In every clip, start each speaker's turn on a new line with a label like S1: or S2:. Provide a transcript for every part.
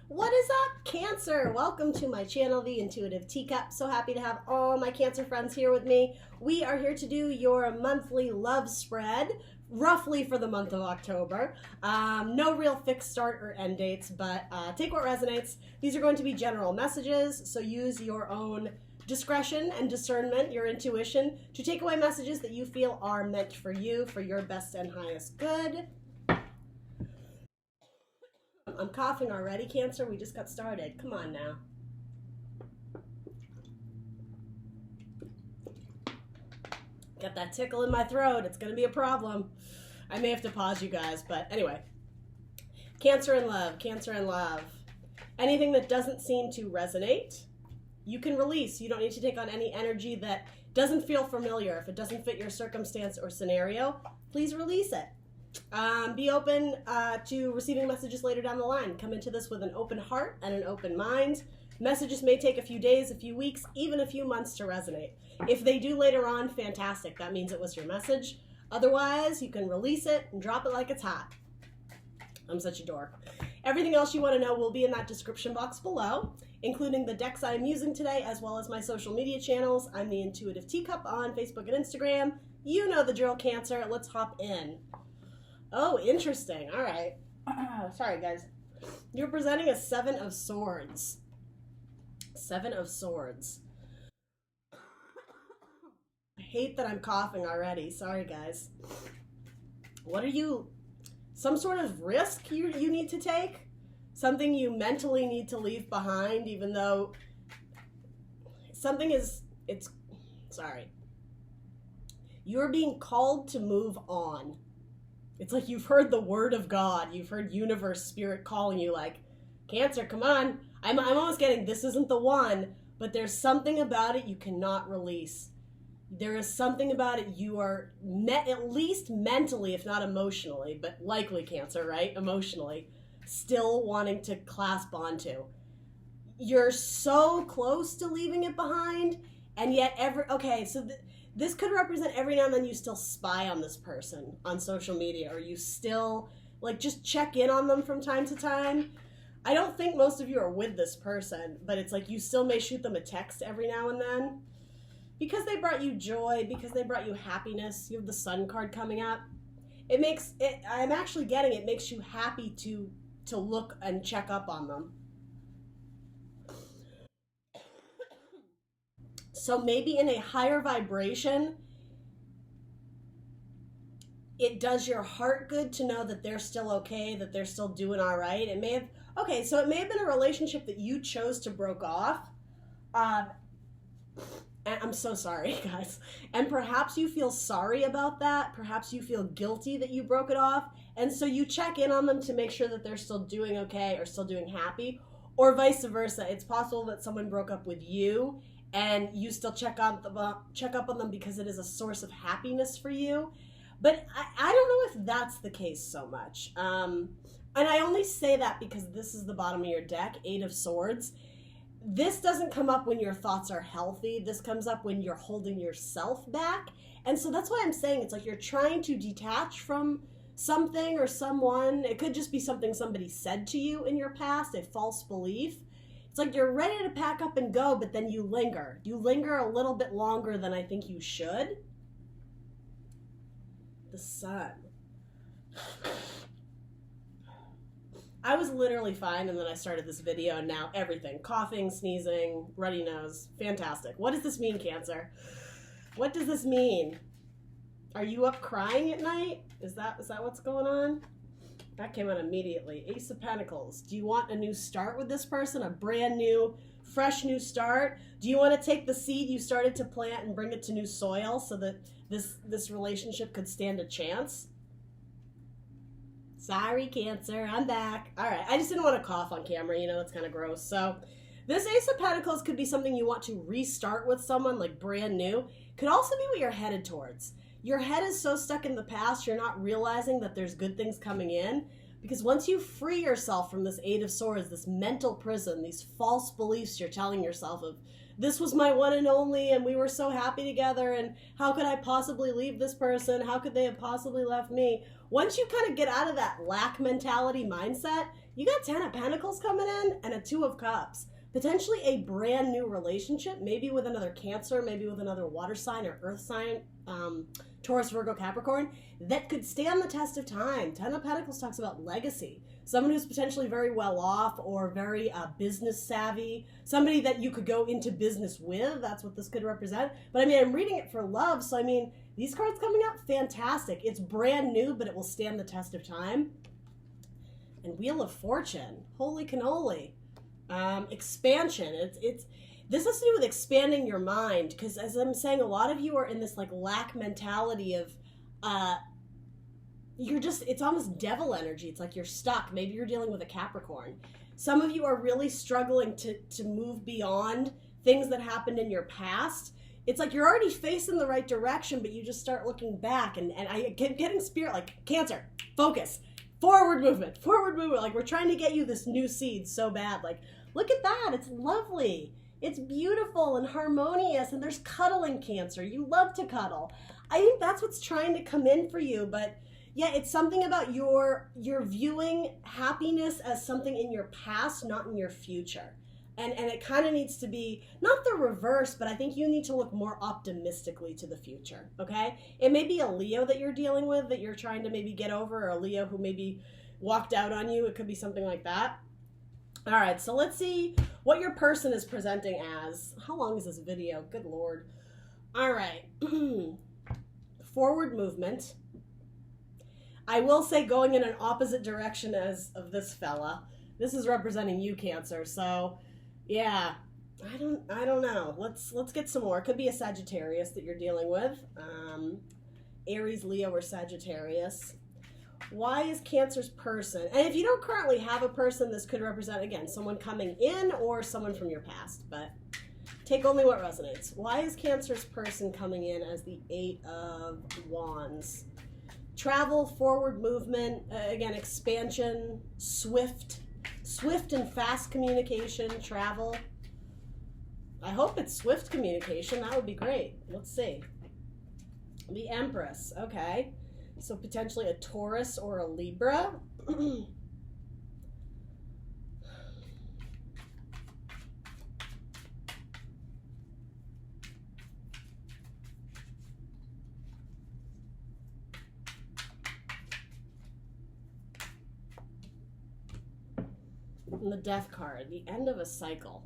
S1: What is up, Cancer? Welcome to my channel, The Intuitive Teacup. So happy to have all my Cancer friends here with me. We are here to do your monthly love spread, roughly for the month of October. No real fixed start or end dates, but take what resonates. These are going to be general messages, so use your own discretion and discernment, your intuition, to take away messages that you feel are meant for you, for your best and highest good. I'm coughing already, Cancer. We just got started. Come on now. Got that tickle in my throat. It's going to be a problem. I may have to pause you guys, but anyway. Cancer in love. Cancer in love. Anything that doesn't seem to resonate, you can release. You don't need to take on any energy that doesn't feel familiar. If it doesn't fit your circumstance or scenario, please release it. Be open to receiving messages later down the line. Come into this with an open heart and an open mind. Messages may take a few days, a few weeks, even a few months to resonate. If they do later on, fantastic. That means it was your message. Otherwise, you can release it and drop it like it's hot. I'm such a dork. Everything else you want to know will be in that description box below, including the decks I'm using today, as well as my social media channels. I'm the Intuitive Teacup on Facebook and Instagram. You know the drill, Cancer. Let's hop in. Oh, interesting. All right. Sorry, guys. You're presenting a Seven of Swords. Seven of Swords. I hate that I'm coughing already. Sorry, guys. What are you... Some sort of risk you need to take? Something you mentally need to leave behind, even though something is... Sorry. You're being called to move on. It's like you've heard the word of God. You've heard universe, spirit calling you like, Cancer, come on. I'm almost getting, this isn't the one, but there's something about it you cannot release. There is something about it you are, at least mentally, if not emotionally, but likely Cancer, right? Emotionally, still wanting to clasp onto. You're so close to leaving it behind, and yet this could represent every now and then you still spy on this person on social media, or you still just check in on them from time to time. I don't think most of you are with this person, but it's like you still may shoot them a text every now and then because they brought you joy, because they brought you happiness. You have the Sun card coming up. I'm actually getting it makes you happy to look and check up on them. So maybe in a higher vibration, it does your heart good to know that they're still okay, that they're still doing all right. It may have been a relationship that you chose to broke off. And I'm so sorry, guys. And perhaps you feel sorry about that. Perhaps you feel guilty that you broke it off. And so you check in on them to make sure that they're still doing okay or still doing happy, or vice versa. It's possible that someone broke up with you and you still check up on them because it is a source of happiness for you. But I don't know if that's the case so much. And I only say that because this is the bottom of your deck, Eight of Swords. This doesn't come up when your thoughts are healthy. This comes up when you're holding yourself back. And so that's why I'm saying it's like you're trying to detach from something or someone. It could just be something somebody said to you in your past, a false belief. It's like you're ready to pack up and go, but then you linger. You linger a little bit longer than I think you should. The Sun. I was literally fine, and then I started this video, and now everything. Coughing, sneezing, runny nose. Fantastic. What does this mean, Cancer? What does this mean? Are you up crying at night? Is that what's going on? That came out immediately. Ace of Pentacles. Do you want a new start with this person? A brand new, fresh new start? Do you want to take the seed you started to plant and bring it to new soil so that this relationship could stand a chance? Sorry, Cancer. I'm back. All right. I just didn't want to cough on camera. You know, it's kind of gross. So this Ace of Pentacles could be something you want to restart with someone, like brand new. Could also be what you're headed towards. Your head is so stuck in the past, you're not realizing that there's good things coming in. Because once you free yourself from this Eight of Swords, this mental prison, these false beliefs you're telling yourself of, this was my one and only, and we were so happy together, and how could I possibly leave this person? How could they have possibly left me? Once you kind of get out of that lack mentality mindset, You got 10 of Pentacles coming in and a 2 of Cups. Potentially a brand new relationship, maybe with another Cancer, maybe with another water sign or earth sign, Taurus, Virgo, Capricorn, that could stand the test of time. 10 of Pentacles talks about legacy. Someone who's potentially very well off or very business savvy. Somebody that you could go into business with. That's what this could represent. But I mean, I'm reading it for love. So I mean, these cards coming out, fantastic. It's brand new, but it will stand the test of time. And Wheel of Fortune. Holy cannoli. Expansion. This has to do with expanding your mind, because as I'm saying, a lot of you are in this like lack mentality of it's almost devil energy. It's like you're stuck. Maybe you're dealing with a Capricorn. Some of you are really struggling to move beyond things that happened in your past. It's like you're already facing the right direction, but you just start looking back, and I keep getting spirit like, Cancer, focus, forward movement, like we're trying to get you this new seed so bad. Like, look at that, it's lovely. It's beautiful and harmonious, and there's cuddling, Cancer. You love to cuddle. I think that's what's trying to come in for you, but yeah, it's something about your viewing happiness as something in your past, not in your future. And it kind of needs to be, not the reverse, but I think you need to look more optimistically to the future, okay? It may be a Leo that you're dealing with, that you're trying to maybe get over, or a Leo who maybe walked out on you. It could be something like that. All right, so let's see what your person is presenting as. How long is this video? Good Lord. All right. Forward movement. I will say going in an opposite direction as of this fella. This is representing you, Cancer. So, yeah, I don't know. Let's get some more. It could be a Sagittarius that you're dealing with. Aries, Leo, or Sagittarius. Why is Cancer's person? And if you don't currently have a person, this could represent, again, someone coming in or someone from your past. But take only what resonates. Why is Cancer's person coming in as the 8 of Wands? Travel, forward movement, again, expansion, swift and fast communication, travel. I hope it's swift communication. That would be great. Let's see. The Empress. Okay. So potentially a Taurus or a Libra. And the Death card, the end of a cycle.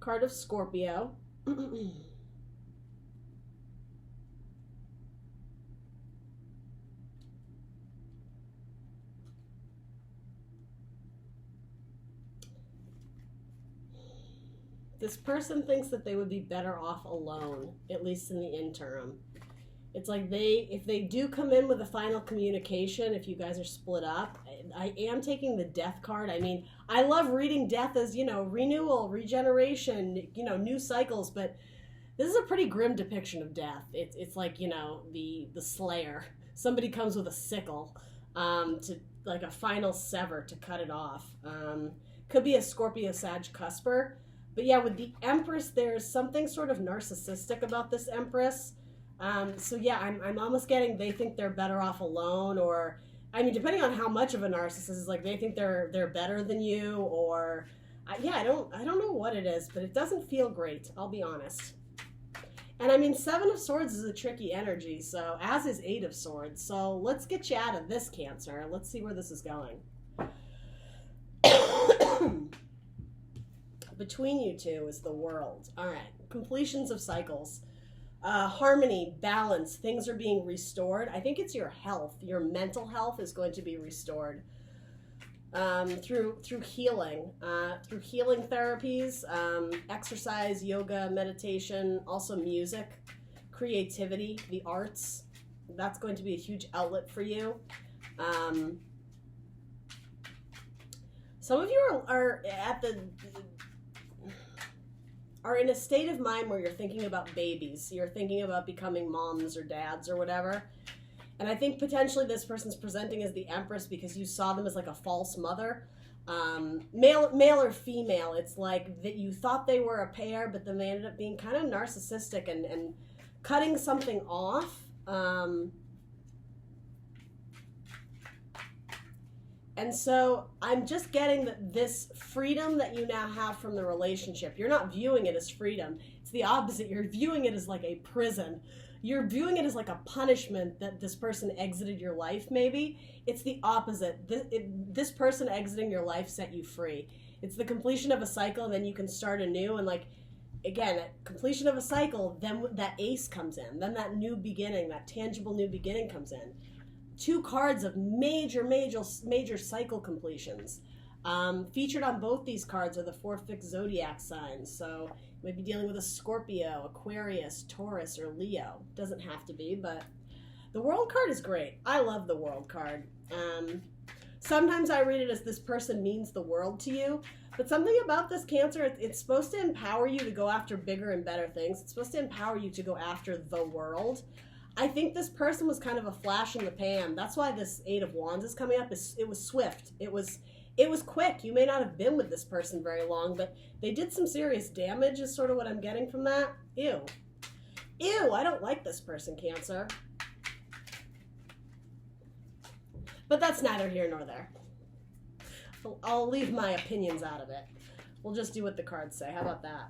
S1: Card of Scorpio. This person thinks that they would be better off alone, at least in the interim. It's like if they do come in with a final communication, if you guys are split up, I am taking the Death card. I mean, I love reading death as, renewal, regeneration, new cycles, but this is a pretty grim depiction of death. It's like, the Slayer. Somebody comes with a sickle to, like, a final sever to cut it off. Could be a Scorpio Sag cusper. But yeah, with the Empress, there's something sort of narcissistic about this Empress. So yeah, I'm almost getting they think they're better off alone, or I mean, depending on how much of a narcissist is, like they think they're better than you, or yeah, I don't know what it is, but it doesn't feel great. I'll be honest. And I mean, 7 of Swords is a tricky energy, so as is 8 of Swords. So let's get you out of this, Cancer. Let's see where this is going. Between you two is the World. All right, completions of cycles. Harmony, balance, things are being restored. I think it's your health. Your mental health is going to be restored through healing, through healing therapies, exercise, yoga, meditation, also music, creativity, the arts. That's going to be a huge outlet for you. Some of you are in a state of mind where you're thinking about babies. You're thinking about becoming moms or dads or whatever. And I think potentially this person's presenting as the Empress because you saw them as like a false mother. Male or female. It's like that you thought they were a pair, but then they ended up being kind of narcissistic and cutting something off. And so I'm just getting that this freedom that you now have from the relationship, you're not viewing it as freedom. It's the opposite. You're viewing it as like a prison. You're viewing it as like a punishment that this person exited your life, maybe. It's the opposite. This person exiting your life set you free. It's the completion of a cycle, and then you can start anew. And like, again, at completion of a cycle, then that ace comes in. Then that new beginning, that tangible new beginning comes in. 2 cards of major cycle completions. Featured on both these cards are the 4 fixed zodiac signs. So you might be dealing with a Scorpio, Aquarius, Taurus, or Leo. Doesn't have to be, but the World card is great. I love the World card. Sometimes I read it as this person means the world to you, but something about this Cancer, it's supposed to empower you to go after bigger and better things. It's supposed to empower you to go after the world. I think this person was kind of a flash in the pan. That's why this 8 of Wands is coming up. It was swift. It was quick. You may not have been with this person very long, but they did some serious damage is sort of what I'm getting from that. Ew. Ew, I don't like this person, Cancer. But that's neither here nor there. I'll leave my opinions out of it. We'll just do what the cards say. How about that?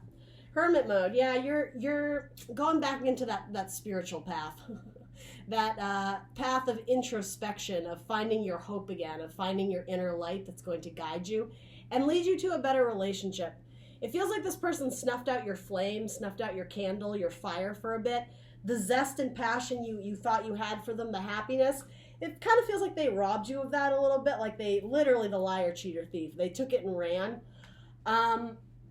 S1: Hermit mode. Yeah, you're going back into that spiritual path. That path of introspection, of finding your hope again, of finding your inner light that's going to guide you and lead you to a better relationship. It feels like this person snuffed out your flame, snuffed out your candle, your fire for a bit. The zest and passion you thought you had for them, the happiness, it kind of feels like they robbed you of that a little bit, like they literally the liar, cheater, thief. They took it and ran.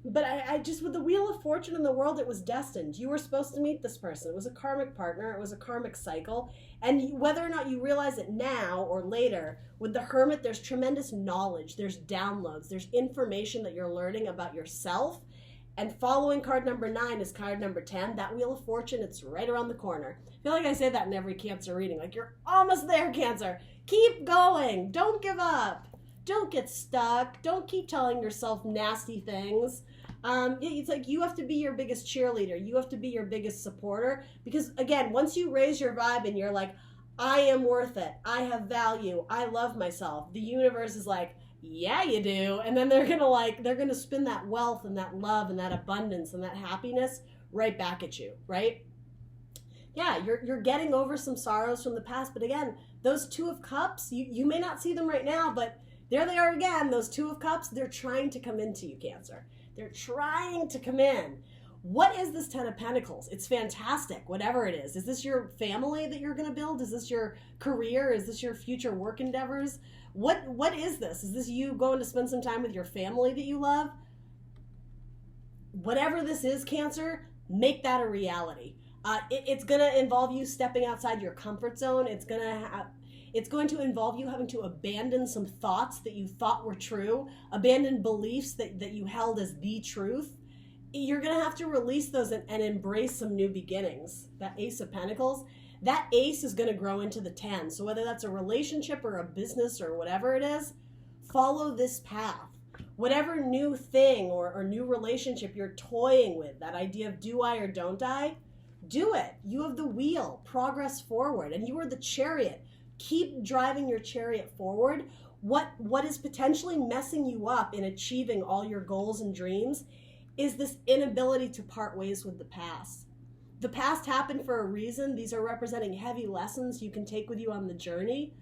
S1: But I just, with the Wheel of Fortune in the world, it was destined. You were supposed to meet this person. It was a karmic partner. It was a karmic cycle. And whether or not you realize it now or later, with the Hermit, there's tremendous knowledge. There's downloads. There's information that you're learning about yourself. And following card number 9 is card number 10. That Wheel of Fortune, it's right around the corner. I feel like I say that in every Cancer reading. Like, you're almost there, Cancer. Keep going. Don't give up. Don't get stuck. Don't keep telling yourself nasty things. It's like you have to be your biggest cheerleader. You have to be your biggest supporter. Because, again, once you raise your vibe and you're like, I am worth it. I have value. I love myself. The universe is like, yeah, you do. And then they're going to spin that wealth and that love and that abundance and that happiness right back at you, right? Yeah, you're getting over some sorrows from the past. But again, those 2 of Cups, you may not see them right now, but there they are again. Those 2 of Cups, they're trying to come into you, Cancer. They're trying to come in. What is this 10 of Pentacles? It's fantastic, whatever it is. Is this your family that you're going to build? Is this your career? Is this your future work endeavors? What is this? Is this you going to spend some time with your family that you love? Whatever this is, Cancer, make that a reality. It's going to involve you stepping outside your comfort zone. It's going to involve you having to abandon some thoughts that you thought were true, abandon beliefs that you held as the truth. You're going to have to release those and embrace some new beginnings. That Ace of Pentacles, that ace is going to grow into the 10. So whether that's a relationship or a business or whatever it is, follow this path. Whatever new thing or new relationship you're toying with, that idea of do I or don't I, do it. You have the wheel, progress forward, and you are the chariot. Keep driving your chariot forward. What is potentially messing you up in achieving all your goals and dreams is this inability to part ways with the past. The past happened for a reason. These are representing heavy lessons you can take with you on the journey,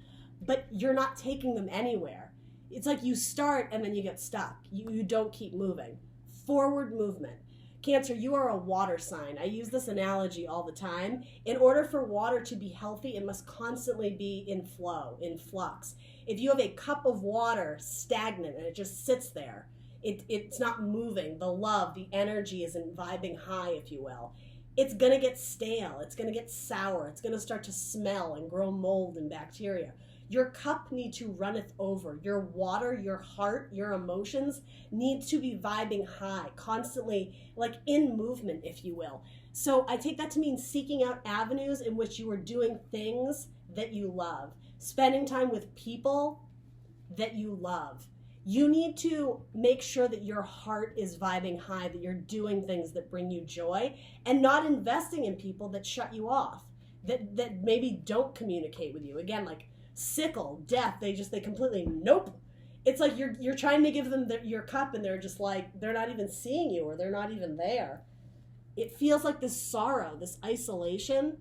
S1: but you're not taking them anywhere. It's like you start and then you get stuck. You don't keep moving. Forward movement. Cancer, you are a water sign. I use this analogy all the time. In order for water to be healthy, it must constantly be in flow, in flux. If you have a cup of water stagnant and it just sits there, it's not moving. The love, the energy isn't vibing high, if you will. It's going to get stale. It's going to get sour. It's going to start to smell and grow mold and bacteria. Your cup needs to runneth over. Your water, your heart, your emotions need to be vibing high, constantly, like in movement, if you will. So I take that to mean seeking out avenues in which you are doing things that you love, spending time with people that you love. You need to make sure that your heart is vibing high, that you're doing things that bring you joy, and not investing in people that shut you off, that maybe don't communicate with you. Again, like sickle, death, they completely, nope, It's like you're trying to give them your cup, and they're just like, they're not even seeing you, or they're not even there. It feels like this sorrow, this isolation.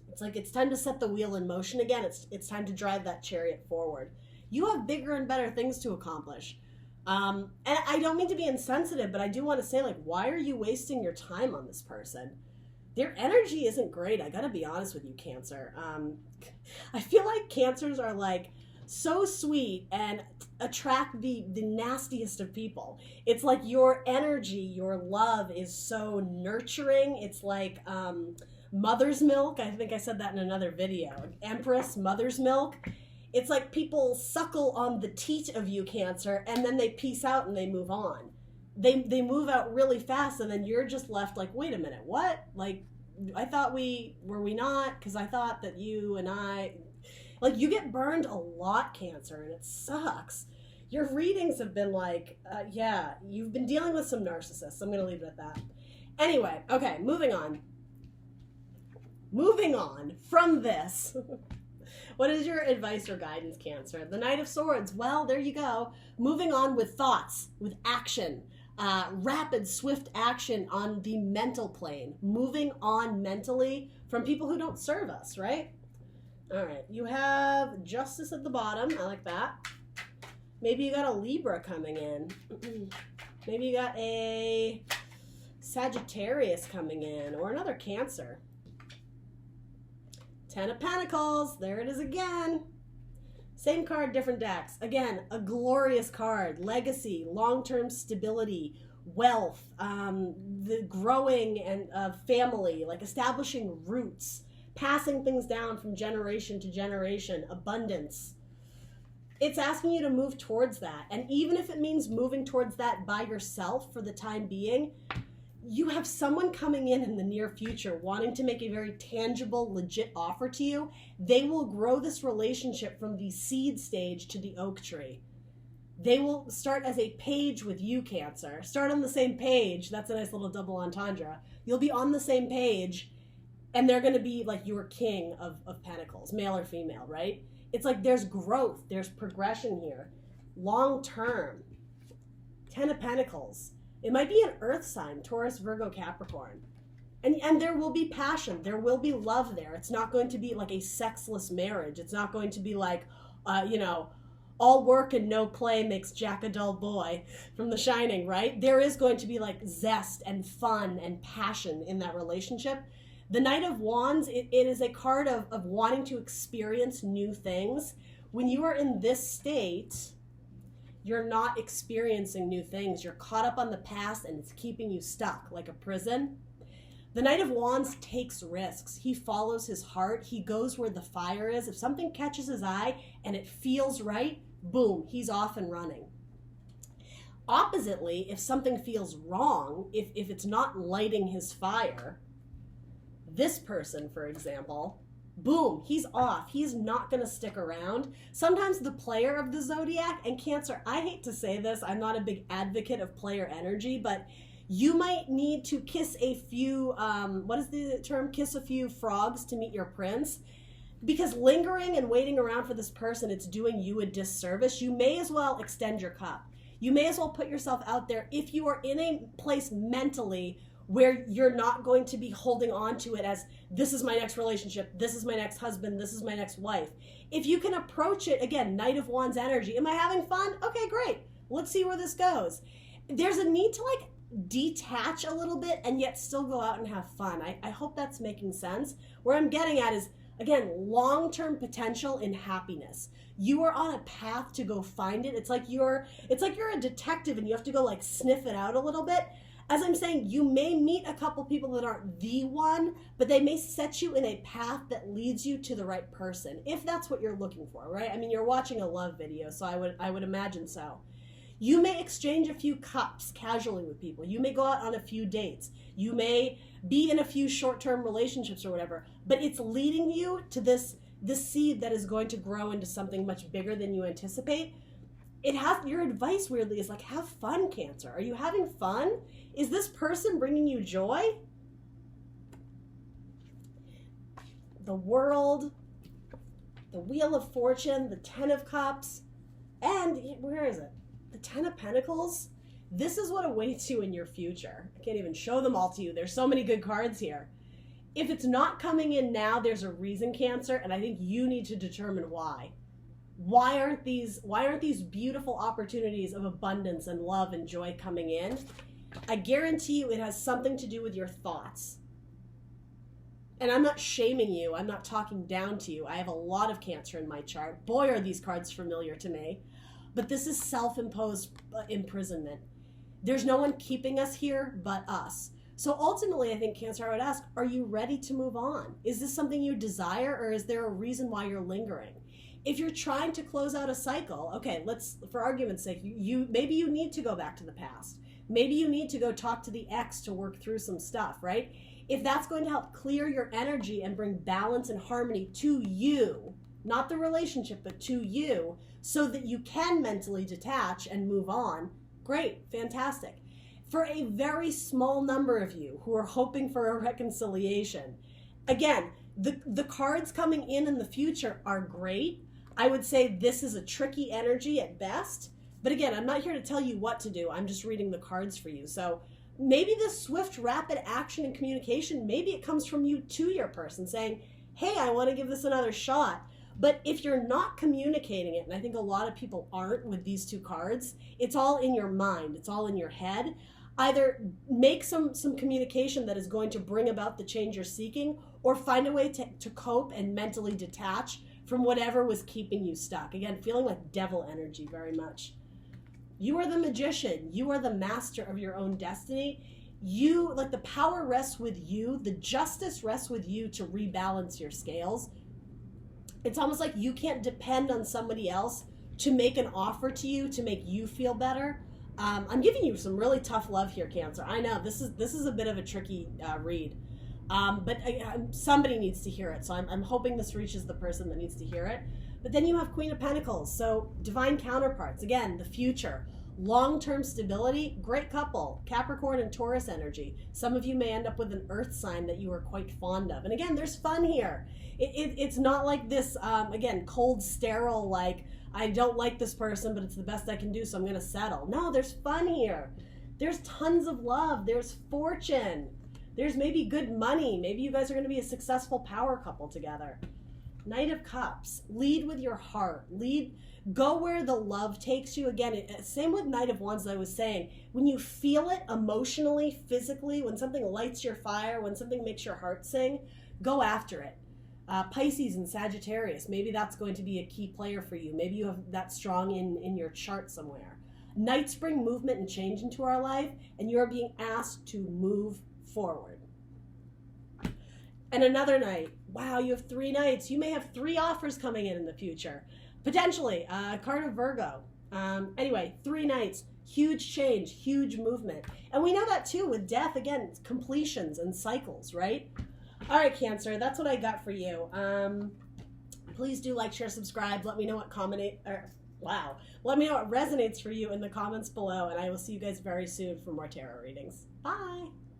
S1: It's like it's time to set the wheel in motion again. It's time to drive that chariot forward. You have bigger and better things to accomplish. And I don't mean to be insensitive, but I do want to say, like, why are you wasting your time on this person? Their energy isn't great. I gotta be honest with you, Cancer. I feel like Cancers are like so sweet and attract the nastiest of people. It's like your energy, your love is so nurturing. It's like mother's milk. I think I said that in another video. Empress, mother's milk. It's like people suckle on the teat of you, Cancer, and then they peace out and they move on. They move out really fast, and then you're just left like, wait a minute, what? Like, I thought were we not? Because I thought that you and I... Like, you get burned a lot, Cancer, and it sucks. Your readings have been like, yeah, you've been dealing with some narcissists. I'm going to leave it at that. Anyway, okay, moving on. Moving on from this. What is your advice or guidance, Cancer? The Knight of Swords. Well, there you go. Moving on with thoughts, with action. Rapid, swift action on the mental plane. Moving on mentally from people who don't serve us, right? All right, you have Justice at the bottom. I like that. Maybe you got a Libra coming in. Maybe you got a Sagittarius coming in, or another Cancer. Ten of Pentacles. There it is again. Same card, different decks. Again, a glorious card. Legacy, long-term stability, wealth, the growing and family, like establishing roots. Passing things down from generation to generation, abundance. It's asking you to move towards that. And even if it means moving towards that by yourself for the time being, you have someone coming in the near future wanting to make a very tangible, legit offer to you. They will grow this relationship from the seed stage to the oak tree. They will start as a page with you, Cancer. Start on the same page. That's a nice little double entendre. You'll be on the same page. And they're going to be like your king of pentacles, male or female, right? It's like there's growth, there's progression here. Long term. Ten of Pentacles. It might be an earth sign, Taurus, Virgo, Capricorn. And there will be passion. There will be love there. It's not going to be like a sexless marriage. It's not going to be like, all work and no play makes Jack a dull boy from The Shining, right? There is going to be like zest and fun and passion in that relationship. The Knight of Wands, it is a card of wanting to experience new things. When you are in this state, you're not experiencing new things. You're caught up on the past and it's keeping you stuck like a prison. The Knight of Wands takes risks. He follows his heart. He goes where the fire is. If something catches his eye and it feels right, boom, he's off and running. Oppositely, if something feels wrong, if it's not lighting his fire, this person, for example, boom, he's off. He's not going to stick around. Sometimes the player of the zodiac, and Cancer, I hate to say this, I'm not a big advocate of player energy, but you might need to kiss a few, what is the term? Kiss a few frogs to meet your prince. Because lingering and waiting around for this person, it's doing you a disservice. You may as well extend your cup. You may as well put yourself out there if you are in a place mentally where you're not going to be holding on to it as, this is my next relationship, this is my next husband, this is my next wife. If you can approach it, again, Knight of Wands energy, am I having fun? Okay, great. Let's see where this goes. There's a need to like detach a little bit and yet still go out and have fun. I hope that's making sense. Where I'm getting at is, again, long-term potential in happiness. You are on a path to go find it. It's like you're a detective and you have to go like sniff it out a little bit. As I'm saying, you may meet a couple people that aren't the one, but they may set you in a path that leads you to the right person, if that's what you're looking for, right? I mean, you're watching a love video, so I would imagine so. You may exchange a few cups casually with people. You may go out on a few dates. You may be in a few short-term relationships or whatever, but it's leading you to this seed that is going to grow into something much bigger than you anticipate. Your advice weirdly is like, have fun, Cancer. Are you having fun? Is this person bringing you joy? The World, the Wheel of Fortune, the Ten of Cups. And where is it? The Ten of Pentacles. This is what awaits you in your future. I can't even show them all to you. There's so many good cards here. If it's not coming in now, there's a reason, Cancer, and I think you need to determine why. Why aren't these beautiful opportunities of abundance and love and joy coming in? I guarantee you it has something to do with your thoughts. And I'm not shaming you. I'm not talking down to you. I have a lot of Cancer in my chart. Boy, are these cards familiar to me. But this is self-imposed imprisonment. There's no one keeping us here but us. So ultimately, I think, Cancer, I would ask, are you ready to move on? Is this something you desire, or is there a reason why you're lingering? If you're trying to close out a cycle, okay, let's, for argument's sake, maybe you need to go back to the past. Maybe you need to go talk to the ex to work through some stuff, right? If that's going to help clear your energy and bring balance and harmony to you, not the relationship, but to you, so that you can mentally detach and move on, great, fantastic. For a very small number of you who are hoping for a reconciliation, again, the cards coming in the future are great. I would say this is a tricky energy at best. But again, I'm not here to tell you what to do. I'm just reading the cards for you. So maybe this swift, rapid action and communication, maybe it comes from you to your person saying, hey, I want to give this another shot. But if you're not communicating it, and I think a lot of people aren't with these two cards, it's all in your mind. It's all in your head. Either make some communication that is going to bring about the change you're seeking, or find a way to cope and mentally detach from whatever was keeping you stuck. Again, feeling like devil energy very much. You are the magician. You are the master of your own destiny. You, like, the power rests with you. The justice rests with you to rebalance your scales. It's almost like you can't depend on somebody else to make an offer to you to make you feel better. I'm giving you some really tough love here, Cancer. I know this is a bit of a tricky read, but somebody needs to hear it. So I'm hoping this reaches the person that needs to hear it. But then you have Queen of Pentacles, so divine counterparts. Again, the future, long-term stability, great couple, Capricorn and Taurus energy. Some of you may end up with an earth sign that you are quite fond of. And again, there's fun here. It's not like this, again, cold, sterile, like, I don't like this person, but it's the best I can do, so I'm going to settle. No, there's fun here. There's tons of love. There's fortune. There's maybe good money. Maybe you guys are going to be a successful power couple together. Knight of Cups. Lead with your heart. Go where the love takes you. Again, same with Knight of Wands, as I was saying. When you feel it emotionally, physically, when something lights your fire, when something makes your heart sing, go after it. Pisces and Sagittarius, maybe that's going to be a key player for you. Maybe you have that strong in your chart somewhere. Knights bring movement and change into our life, and you're being asked to move forward. And another Knight. Wow, you have 3 Knights. You may have 3 offers coming in the future. Potentially, card of Virgo. Anyway, 3 Knights. Huge change, huge movement. And we know that too with death. Again, it's completions and cycles, right? All right, Cancer, that's what I got for you. Please do like, share, subscribe. Let me know what let me know what resonates for you in the comments below, and I will see you guys very soon for more tarot readings. Bye.